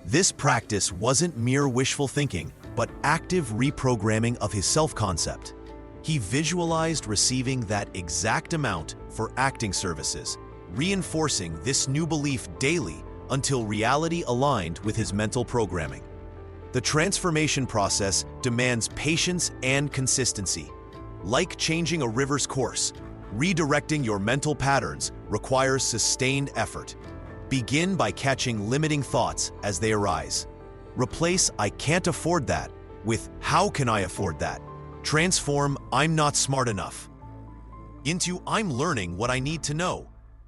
This practice wasn't mere wishful thinking, but active reprogramming of his self-concept. He visualized receiving that exact amount for acting services, reinforcing this new belief daily until reality aligned with his mental programming. The transformation process demands patience and consistency. Like changing a river's course, redirecting your mental patterns requires sustained effort. Begin by catching limiting thoughts as they arise. Replace "I can't afford that" with "How can I afford that?" Transform "I'm not smart enough" into "I'm learning what I need to know."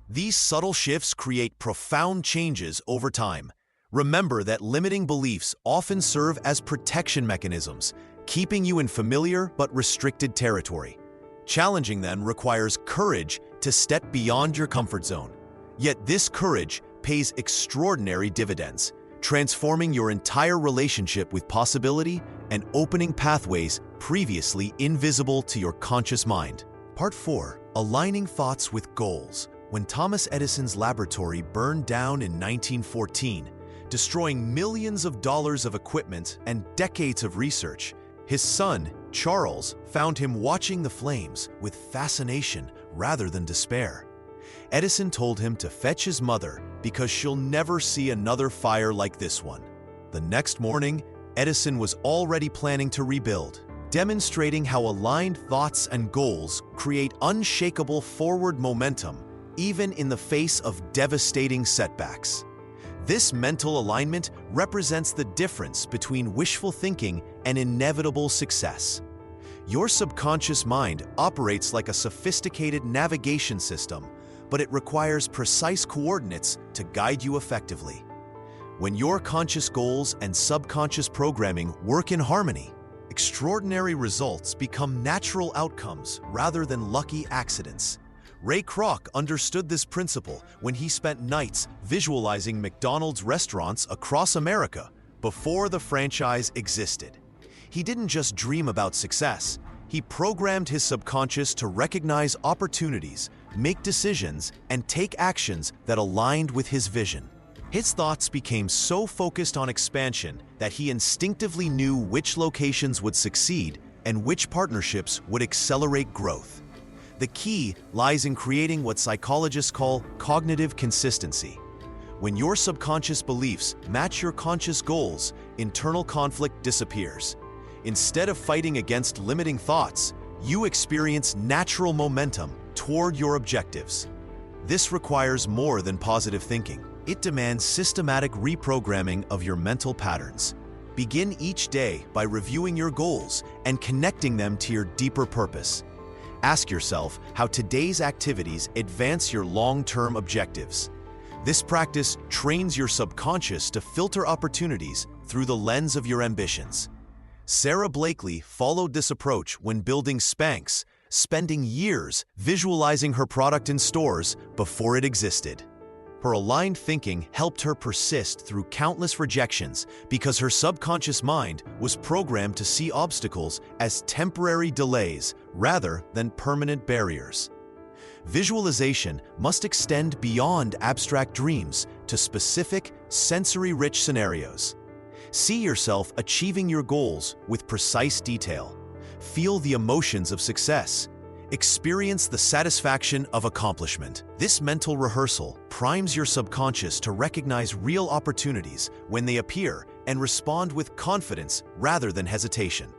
These subtle shifts create profound changes over time. Remember that limiting beliefs often serve as protection mechanisms, keeping you in familiar but restricted territory. Challenging them requires courage to step beyond your comfort zone. Yet this courage pays extraordinary dividends, transforming your entire relationship with possibility and opening pathways previously invisible to your conscious mind. Part 4. Aligning thoughts with goals. When Thomas Edison's laboratory burned down in 1914, destroying millions of dollars of equipment and decades of research, his son, Charles, found him watching the flames with fascination rather than despair. Edison told him to fetch his mother because she'll never see another fire like this one. The next morning, Edison was already planning to rebuild, demonstrating how aligned thoughts and goals create unshakable forward momentum even in the face of devastating setbacks. This mental alignment represents the difference between wishful thinking and inevitable success. Your subconscious mind operates like a sophisticated navigation system, but it requires precise coordinates to guide you effectively. When your conscious goals and subconscious programming work in harmony, extraordinary results become natural outcomes rather than lucky accidents. Ray Kroc understood this principle when he spent nights visualizing McDonald's restaurants across America before the franchise existed. He didn't just dream about success. He programmed his subconscious to recognize opportunities, make decisions, and take actions that aligned with his vision. His thoughts became so focused on expansion that he instinctively knew which locations would succeed and which partnerships would accelerate growth. The key lies in creating what psychologists call cognitive consistency. When your subconscious beliefs match your conscious goals, internal conflict disappears. Instead of fighting against limiting thoughts, you experience natural momentum toward your objectives. This requires more than positive thinking. It demands systematic reprogramming of your mental patterns. Begin each day by reviewing your goals and connecting them to your deeper purpose. Ask yourself how today's activities advance your long-term objectives. This practice trains your subconscious to filter opportunities through the lens of your ambitions. Sarah Blakely followed this approach when building Spanx, spending years visualizing her product in stores before it existed. Her aligned thinking helped her persist through countless rejections because her subconscious mind was programmed to see obstacles as temporary delays rather than permanent barriers. Visualization must extend beyond abstract dreams to specific, sensory-rich scenarios. See yourself achieving your goals with precise detail. Feel the emotions of success. Experience the satisfaction of accomplishment. This mental rehearsal primes your subconscious to recognize real opportunities when they appear and respond with confidence rather than hesitation.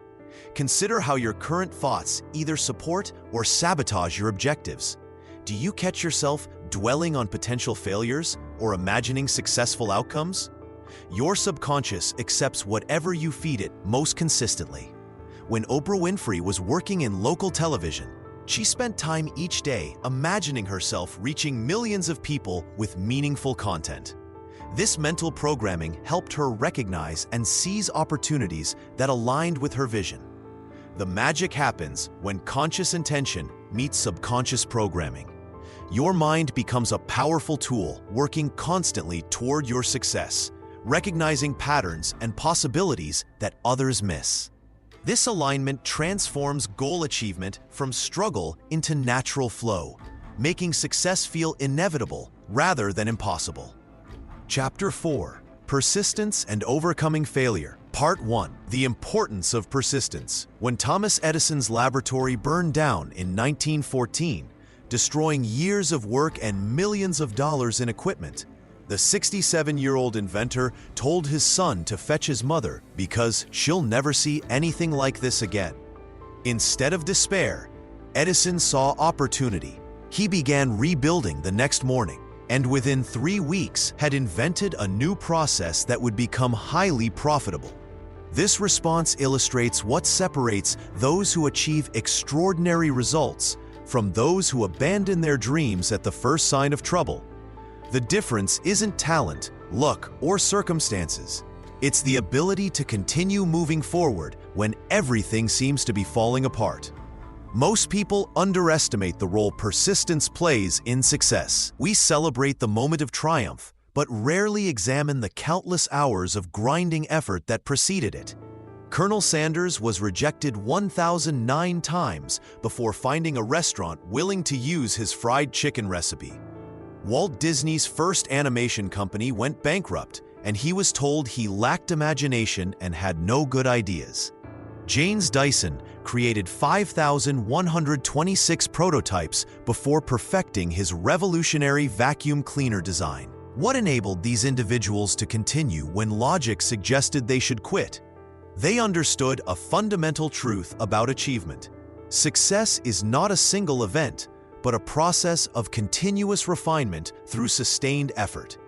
Consider how your current thoughts either support or sabotage your objectives. Do you catch yourself dwelling on potential failures or imagining successful outcomes? Your subconscious accepts whatever you feed it most consistently. When Oprah Winfrey was working in local television, she spent time each day imagining herself reaching millions of people with meaningful content. This mental programming helped her recognize and seize opportunities that aligned with her vision. The magic happens when conscious intention meets subconscious programming. Your mind becomes a powerful tool working constantly toward your success, recognizing patterns and possibilities that others miss. This alignment transforms goal achievement from struggle into natural flow, making success feel inevitable rather than impossible. Chapter 4: Persistence and Overcoming Failure. Part 1: The Importance of Persistence. When Thomas Edison's laboratory burned down in 1914, destroying years of work and millions of dollars in equipment, the 67-year-old inventor told his son to fetch his mother because she'll never see anything like this again. Instead of despair, Edison saw opportunity. He began rebuilding the next morning, and within 3 weeks had invented a new process that would become highly profitable. This response illustrates what separates those who achieve extraordinary results from those who abandon their dreams at the first sign of trouble. The difference isn't talent, luck, or circumstances. It's the ability to continue moving forward when everything seems to be falling apart. Most people underestimate the role persistence plays in success. We celebrate the moment of triumph, but rarely examine the countless hours of grinding effort that preceded it. Colonel Sanders was rejected 1,009 times before finding a restaurant willing to use his fried chicken recipe. Walt Disney's first animation company went bankrupt, and he was told he lacked imagination and had no good ideas. James Dyson created 5,126 prototypes before perfecting his revolutionary vacuum cleaner design. What enabled these individuals to continue when logic suggested they should quit? They understood a fundamental truth about achievement. Success is not a single event, but a process of continuous refinement through sustained effort.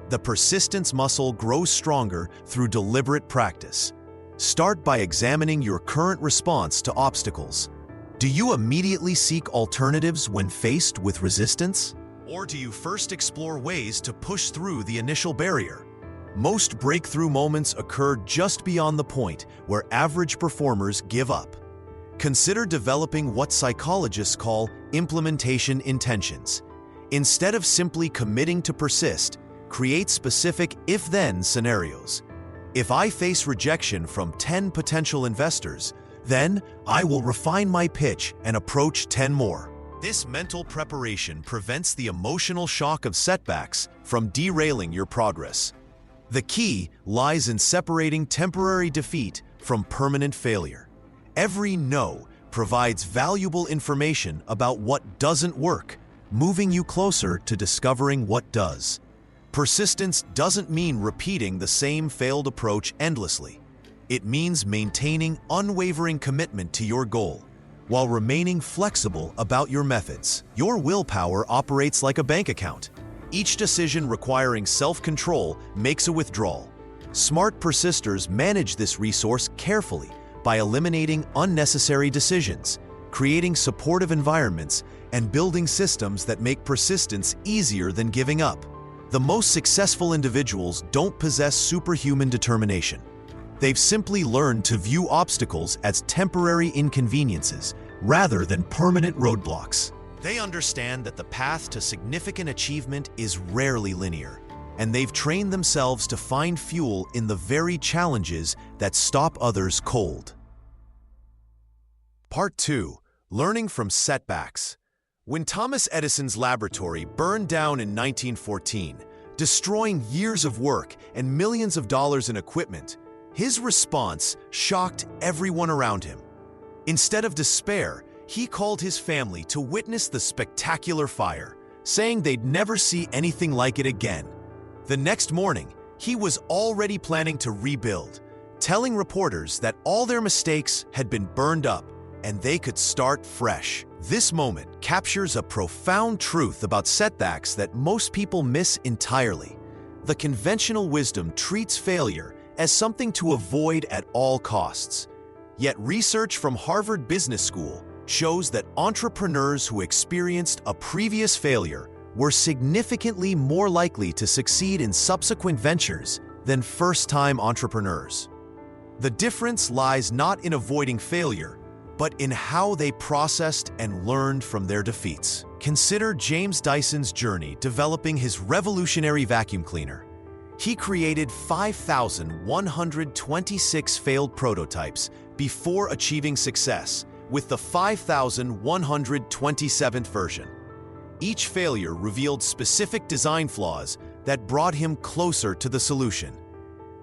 The persistence muscle grows stronger through deliberate practice. Start by examining your current response to obstacles. Do you immediately seek alternatives when faced with resistance? Or do you first explore ways to push through the initial barrier? Most breakthrough moments occur just beyond the point where average performers give up. Consider developing what psychologists call implementation intentions. Instead of simply committing to persist, create specific if-then scenarios. If I face rejection from 10 potential investors, then I will refine my pitch and approach 10 more. This mental preparation prevents the emotional shock of setbacks from derailing your progress. The key lies in separating temporary defeat from permanent failure. Every no provides valuable information about what doesn't work, moving you closer to discovering what does. Persistence doesn't mean repeating the same failed approach endlessly. It means maintaining unwavering commitment to your goal, while remaining flexible about your methods. Your willpower operates like a bank account. Each decision requiring self-control makes a withdrawal. Smart persisters manage this resource carefully by eliminating unnecessary decisions, creating supportive environments, and building systems that make persistence easier than giving up. The most successful individuals don't possess superhuman determination. They've simply learned to view obstacles as temporary inconveniences rather than permanent roadblocks. They understand that the path to significant achievement is rarely linear, and they've trained themselves to find fuel in the very challenges that stop others cold. Part 2. Learning from setbacks. When Thomas Edison's laboratory burned down in 1914, destroying years of work and millions of dollars in equipment, his response shocked everyone around him. Instead of despair, he called his family to witness the spectacular fire, saying they'd never see anything like it again. The next morning, he was already planning to rebuild, telling reporters that all their mistakes had been burned up and they could start fresh. This moment captures a profound truth about setbacks that most people miss entirely. The conventional wisdom treats failure as something to avoid at all costs. Yet research from Harvard Business School shows that entrepreneurs who experienced a previous failure were significantly more likely to succeed in subsequent ventures than first-time entrepreneurs. The difference lies not in avoiding failure, but in how they processed and learned from their defeats. Consider James Dyson's journey developing his revolutionary vacuum cleaner. He created 5,126 failed prototypes before achieving success with the 5,127th version. Each failure revealed specific design flaws that brought him closer to the solution.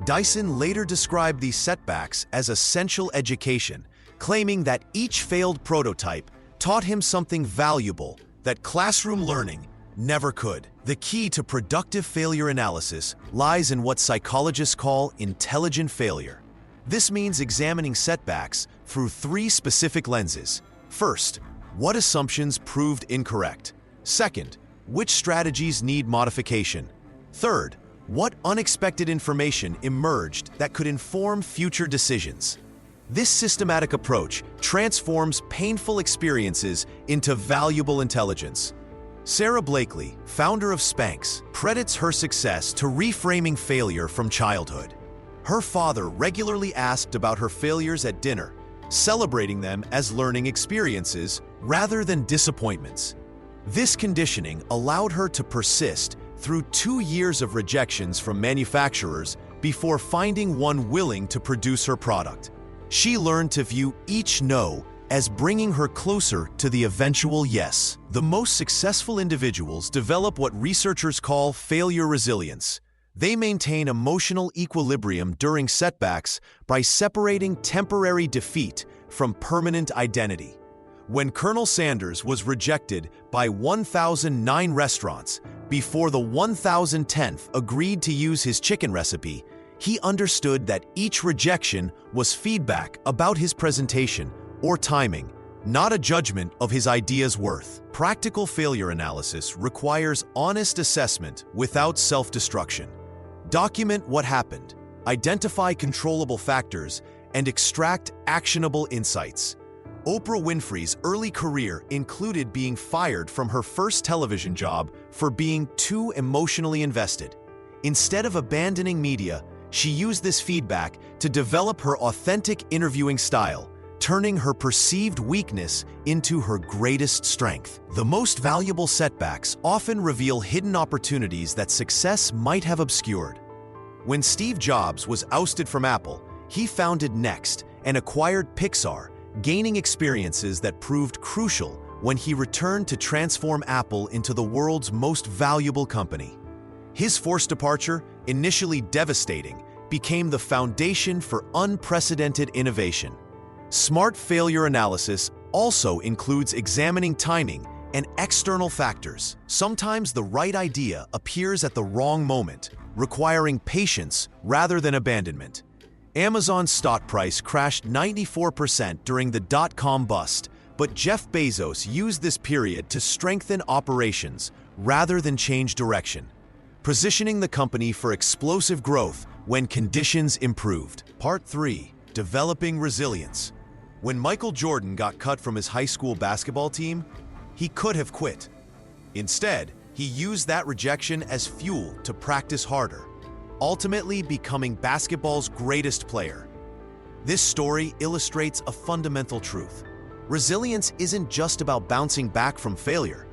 Dyson later described these setbacks as essential education, claiming that each failed prototype taught him something valuable that classroom learning never could. The key to productive failure analysis lies in what psychologists call intelligent failure. This means examining setbacks through 3 specific lenses. First, what assumptions proved incorrect? Second, which strategies need modification? Third, what unexpected information emerged that could inform future decisions? This systematic approach transforms painful experiences into valuable intelligence. Sarah Blakely, founder of Spanx, credits her success to reframing failure from childhood. Her father regularly asked about her failures at dinner, celebrating them as learning experiences rather than disappointments. This conditioning allowed her to persist through 2 years of rejections from manufacturers before finding one willing to produce her product. She learned to view each no as bringing her closer to the eventual yes. The most successful individuals develop what researchers call failure resilience. They maintain emotional equilibrium during setbacks by separating temporary defeat from permanent identity. When Colonel Sanders was rejected by 1,009 restaurants before the 1,010th agreed to use his chicken recipe, he understood that each rejection was feedback about his presentation or timing, not a judgment of his idea's worth. Practical failure analysis requires honest assessment without self-destruction. Document what happened, identify controllable factors, and extract actionable insights. Oprah Winfrey's early career included being fired from her first television job for being too emotionally invested. Instead of abandoning media, she used this feedback to develop her authentic interviewing style, turning her perceived weakness into her greatest strength. The most valuable setbacks often reveal hidden opportunities that success might have obscured. When Steve Jobs was ousted from Apple, he founded Next and acquired Pixar, gaining experiences that proved crucial when he returned to transform Apple into the world's most valuable company. His forced departure, initially devastating, became the foundation for unprecedented innovation. Smart failure analysis also includes examining timing and external factors. Sometimes the right idea appears at the wrong moment, requiring patience rather than abandonment. Amazon's stock price crashed 94% during the dot-com bust, but Jeff Bezos used this period to strengthen operations rather than change direction, positioning the company for explosive growth when conditions improved. Part 3. Developing resilience. When Michael Jordan got cut from his high school basketball team, he could have quit. Instead, he used that rejection as fuel to practice harder, ultimately becoming basketball's greatest player. This story illustrates a fundamental truth. Resilience isn't just about bouncing back from failure.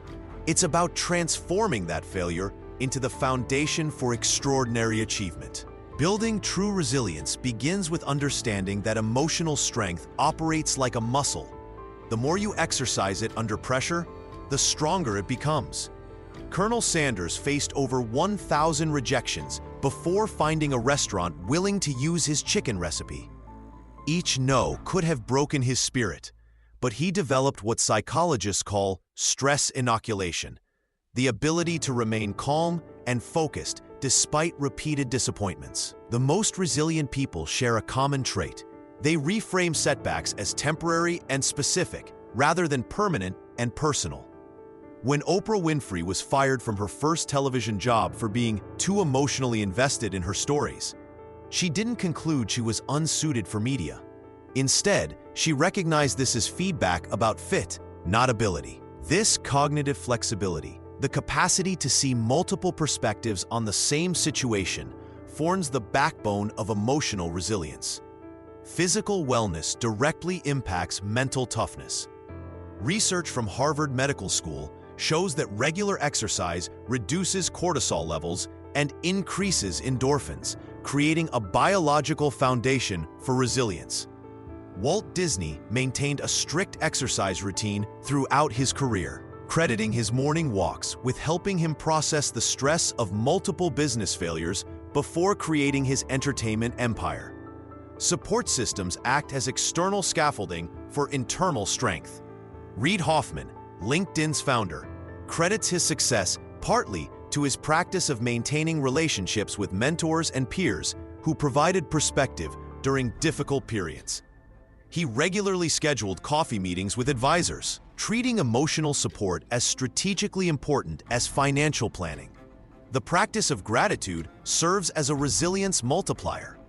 It's about transforming that failure into the foundation for extraordinary achievement. Building true resilience begins with understanding that emotional strength operates like a muscle. The more you exercise it under pressure, the stronger it becomes. Colonel Sanders faced over 1,000 rejections before finding a restaurant willing to use his chicken recipe. Each no could have broken his spirit, but he developed what psychologists call stress inoculation, the ability to remain calm and focused despite repeated disappointments. The most resilient people share a common trait. They reframe setbacks as temporary and specific, rather than permanent and personal. When Oprah Winfrey was fired from her first television job for being too emotionally invested in her stories, she didn't conclude she was unsuited for media. Instead, she recognized this as feedback about fit, not ability. This cognitive flexibility, the capacity to see multiple perspectives on the same situation, forms the backbone of emotional resilience. Physical wellness directly impacts mental toughness. Research from Harvard Medical School shows that regular exercise reduces cortisol levels and increases endorphins, creating a biological foundation for resilience. Walt Disney maintained a strict exercise routine throughout his career, crediting his morning walks with helping him process the stress of multiple business failures before creating his entertainment empire. Support systems act as external scaffolding for internal strength. Reid Hoffman, LinkedIn's founder, credits his success partly to his practice of maintaining relationships with mentors and peers who provided perspective during difficult periods. He regularly scheduled coffee meetings with advisors, treating emotional support as strategically important as financial planning. The practice of gratitude serves as a resilience multiplier.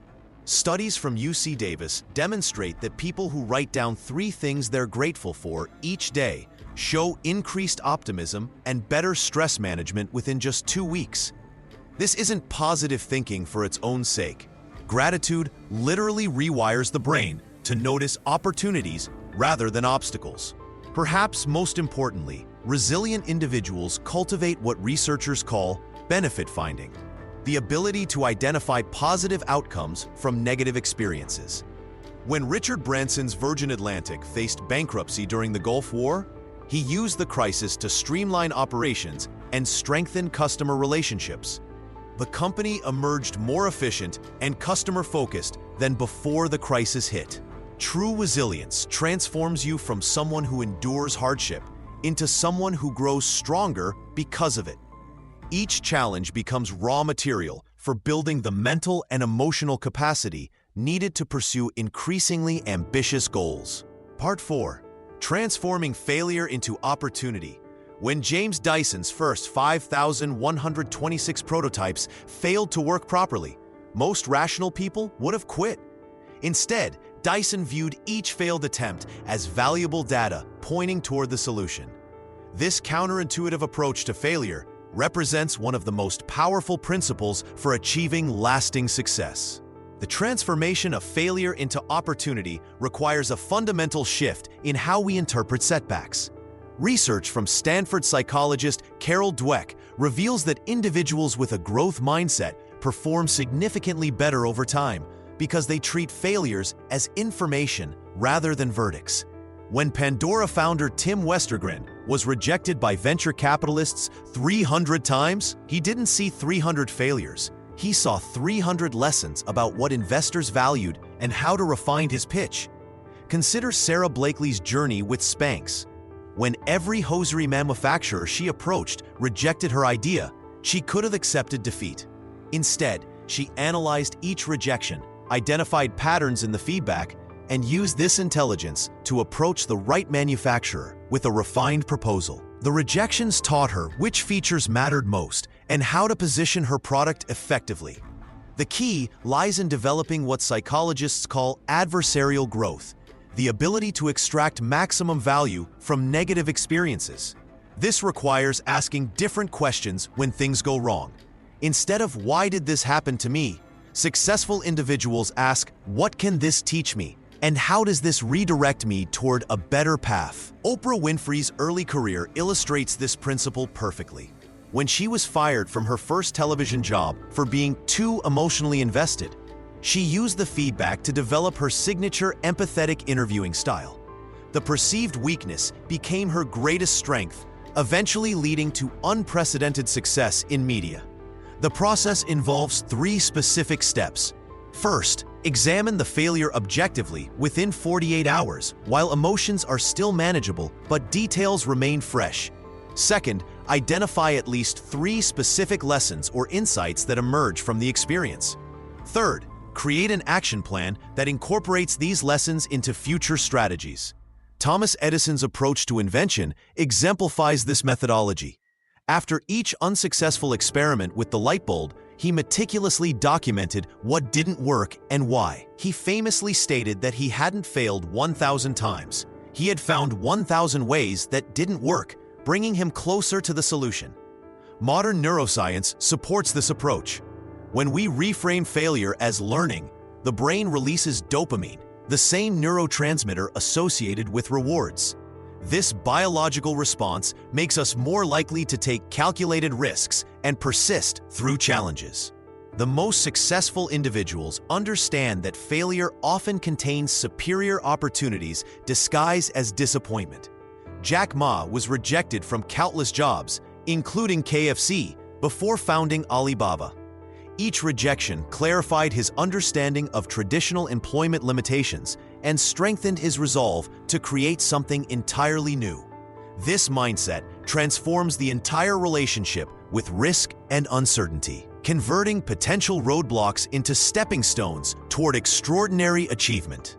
Studies from UC Davis demonstrate that people who write down 3 things they're grateful for each day show increased optimism and better stress management within just 2 weeks. This isn't positive thinking for its own sake. Gratitude literally rewires the brain to notice opportunities rather than obstacles. Perhaps most importantly, resilient individuals cultivate what researchers call benefit finding, the ability to identify positive outcomes from negative experiences. When Richard Branson's Virgin Atlantic faced bankruptcy during the Gulf War, he used the crisis to streamline operations and strengthen customer relationships. The company emerged more efficient and customer-focused than before the crisis hit. True resilience transforms you from someone who endures hardship into someone who grows stronger because of it. Each challenge becomes raw material for building the mental and emotional capacity needed to pursue increasingly ambitious goals. Part 4. Transforming failure into opportunity. When James Dyson's first 5,126 prototypes failed to work properly, most rational people would have quit. Instead, Dyson viewed each failed attempt as valuable data pointing toward the solution. This counterintuitive approach to failure represents one of the most powerful principles for achieving lasting success. The transformation of failure into opportunity requires a fundamental shift in how we interpret setbacks. Research from Stanford psychologist Carol Dweck reveals that individuals with a growth mindset perform significantly better over time because they treat failures as information rather than verdicts. When Pandora founder Tim Westergren was rejected by venture capitalists 300 times, he didn't see 300 failures. He saw 300 lessons about what investors valued and how to refine his pitch. Consider Sarah Blakely's journey with Spanx. When every hosiery manufacturer she approached rejected her idea, she could have accepted defeat. Instead, she analyzed each rejection, identified patterns in the feedback, and used this intelligence to approach the right manufacturer with a refined proposal. The rejections taught her which features mattered most and how to position her product effectively. The key lies in developing what psychologists call adversarial growth, the ability to extract maximum value from negative experiences. This requires asking different questions when things go wrong. Instead of "why did this happen to me?" successful individuals ask, "what can this teach me?" And how does this redirect me toward a better path? Oprah Winfrey's early career illustrates this principle perfectly. When she was fired from her first television job for being too emotionally invested, she used the feedback to develop her signature empathetic interviewing style. The perceived weakness became her greatest strength, eventually leading to unprecedented success in media. The process involves 3 specific steps. First, examine the failure objectively within 48 hours while emotions are still manageable but details remain fresh. Second, identify at least 3 specific lessons or insights that emerge from the experience. Third, create an action plan that incorporates these lessons into future strategies. Thomas Edison's approach to invention exemplifies this methodology. After each unsuccessful experiment with the light bulb, he meticulously documented what didn't work and why. He famously stated that he hadn't failed 1,000 times. He had found 1,000 ways that didn't work, bringing him closer to the solution. Modern neuroscience supports this approach. When we reframe failure as learning, the brain releases dopamine, the same neurotransmitter associated with rewards. This biological response makes us more likely to take calculated risks and persist through challenges. The most successful individuals understand that failure often contains superior opportunities disguised as disappointment. Jack Ma was rejected from countless jobs, including KFC, before founding Alibaba. Each rejection clarified his understanding of traditional employment limitations and strengthened his resolve to create something entirely new. This mindset transforms the entire relationship with risk and uncertainty, converting potential roadblocks into stepping stones toward extraordinary achievement.